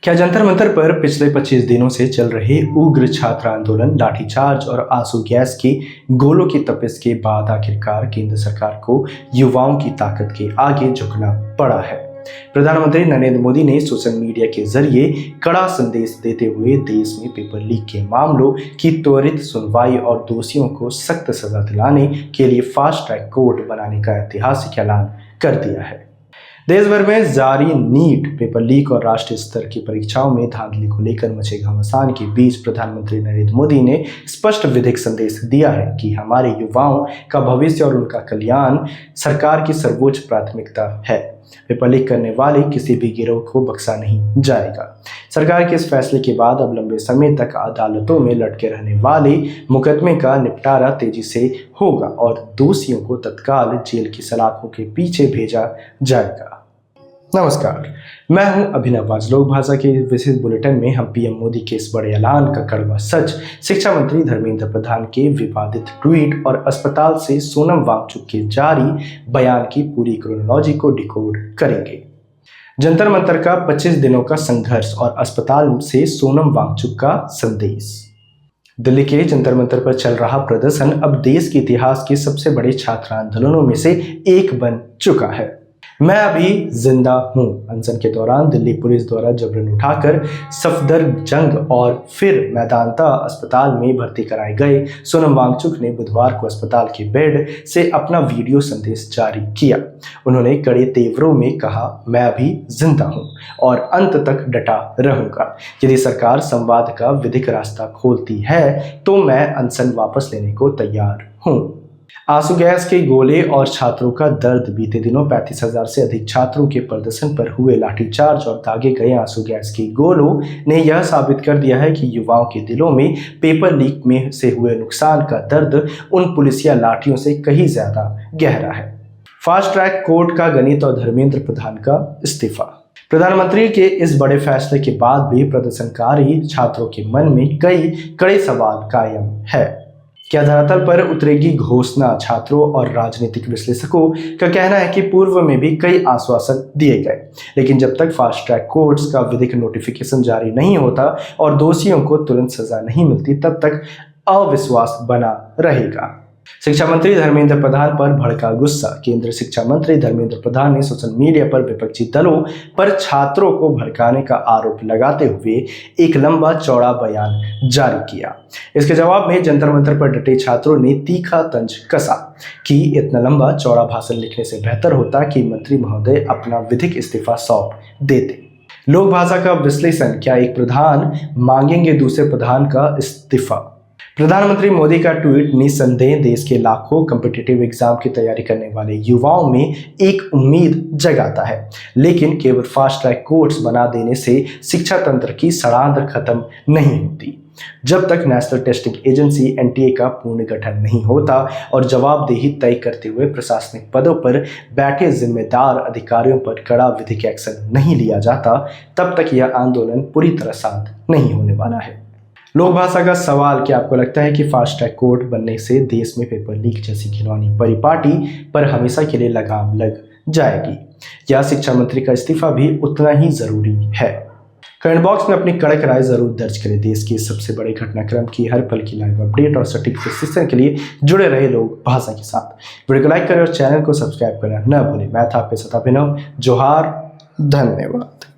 क्या जंतर मंतर पर पिछले 25 दिनों से चल रहे उग्र छात्र आंदोलन, लाठीचार्ज और आंसू गैस की गोलों की तपिश के बाद आखिरकार केंद्र सरकार को युवाओं की ताकत के आगे झुकना पड़ा है? प्रधानमंत्री नरेंद्र मोदी ने सोशल मीडिया के जरिए कड़ा संदेश देते हुए देश में पेपर लीक के मामलों की त्वरित सुनवाई और दोषियों को सख्त सजा दिलाने के लिए फास्ट ट्रैक कोर्ट बनाने का ऐतिहासिक ऐलान कर दिया है। देश भर में जारी नीट, पेपर लीक और राष्ट्रीय स्तर की परीक्षाओं में धांधली को लेकर मचे घमासान के बीच प्रधानमंत्री नरेंद्र मोदी ने स्पष्ट विधिक संदेश दिया है कि हमारे युवाओं का भविष्य और उनका कल्याण सरकार की सर्वोच्च प्राथमिकता है। पेपर लीक करने वाले किसी भी गिरोह को बख्शा नहीं जाएगा। सरकार के इस फैसले के बाद अब लंबे समय तक अदालतों में लटके रहने वाले मुकदमे का निपटारा तेजी से होगा और दोषियों को तत्काल जेल की सलाखों के पीछे भेजा जाएगा। नमस्कार, मैं हूं अभिनव। आज लोक भाषा के विशेष बुलेटिन में हम पीएम मोदी के इस बड़े ऐलान का कड़वा सच, शिक्षा मंत्री धर्मेंद्र प्रधान के विवादित ट्वीट और अस्पताल से सोनम वांगचुक के जारी बयान की पूरी क्रोनोलॉजी को डिकोड करेंगे। जंतर मंतर का 25 दिनों का संघर्ष और अस्पताल से सोनम वांगचुक का संदेश। दिल्ली के जंतर मंतर पर चल रहा प्रदर्शन अब देश के इतिहास के सबसे बड़े छात्र आंदोलनों में से एक बन चुका है। मैं अभी जिंदा हूं अनशन के दौरान दिल्ली पुलिस द्वारा जबरन उठाकर सफदरजंग और फिर मैदानता अस्पताल में भर्ती कराए गए सोनम वांगचुक ने बुधवार को अस्पताल के बेड से अपना वीडियो संदेश जारी किया। उन्होंने कड़े तेवरों में कहा, मैं अभी जिंदा हूं और अंत तक डटा रहूंगा। यदि सरकार संवाद का विधिक रास्ता खोलती है तो मैं अनशन वापस लेने को तैयार हूं। आंसू गैस के गोले और छात्रों का दर्द। बीते दिनों 35,000 से अधिक छात्रों के प्रदर्शन पर हुए लाठीचार्ज और दागे गए आंसू गैस के गोलों ने यह साबित कर दिया है कि युवाओं के दिलों में पेपर लीक में से हुए नुकसान का दर्द उन पुलिसिया लाठियों से कहीं ज्यादा गहरा है। फास्ट ट्रैक कोर्ट का गणित और धर्मेंद्र प्रधान का इस्तीफा। प्रधानमंत्री के इस बड़े फैसले के बाद भी प्रदर्शनकारी छात्रों के मन में कई कड़े सवाल कायम है। क्या धरातल पर उतरेगी घोषणा? छात्रों और राजनीतिक विश्लेषकों का कहना है कि पूर्व में भी कई आश्वासन दिए गए, लेकिन जब तक फास्ट ट्रैक कोर्ट्स का विधिक नोटिफिकेशन जारी नहीं होता और दोषियों को तुरंत सजा नहीं मिलती, तब तक अविश्वास बना रहेगा। शिक्षा मंत्री धर्मेंद्र प्रधान पर भड़का गुस्सा। केंद्रीय शिक्षा मंत्री धर्मेंद्र प्रधान ने सोशल मीडिया पर विपक्षी दलों पर छात्रों को भड़काने का आरोप लगाते हुए एक लंबा चौड़ा बयान जारी किया। इसके जवाब में जंतर मंतर पर डटे छात्रों ने तीखा तंज कसा कि इतना लंबा चौड़ा भाषण लिखने से बेहतर होता कि मंत्री महोदय अपना विधिक इस्तीफा सौंप देते। लोक भाषा का विश्लेषण। क्या एक प्रधान मांगेंगे दूसरे प्रधान का इस्तीफा? प्रधानमंत्री मोदी का ट्वीट निस्संदेह देश के लाखों कॉम्पिटिटिव एग्जाम की तैयारी करने वाले युवाओं में एक उम्मीद जगाता है, लेकिन केवल फास्ट ट्रैक कोर्ट्स बना देने से शिक्षा तंत्र की सड़ांध खत्म नहीं होती। जब तक नेशनल टेस्टिंग एजेंसी एनटीए का पूर्ण गठन नहीं होता और जवाबदेही तय करते हुए प्रशासनिक पदों पर बैठे जिम्मेदार अधिकारियों पर कड़ा विधिक एक्शन नहीं लिया जाता, तब तक यह आंदोलन पूरी तरह शांत नहीं होने वाला है। लोक भाषा का सवाल। क्या आपको लगता है कि फास्ट ट्रैक कोर्ट बनने से देश में पेपर लीक जैसी घिनौनी परिपाटी पर हमेशा के लिए लगाम लग जाएगी, या शिक्षा मंत्री का इस्तीफा भी उतना ही जरूरी है? कमेंट बॉक्स में अपनी कड़क राय जरूर दर्ज करें। देश के सबसे बड़े घटनाक्रम की हर पल की लाइव अपडेट और सटीक विश्लेषण के लिए जुड़े रहे लोक भाषा के साथ। वीडियो को लाइक करें और चैनल को सब्सक्राइब करना न भूलें। मैं था आपके साथ अभिनव। जोहार, धन्यवाद।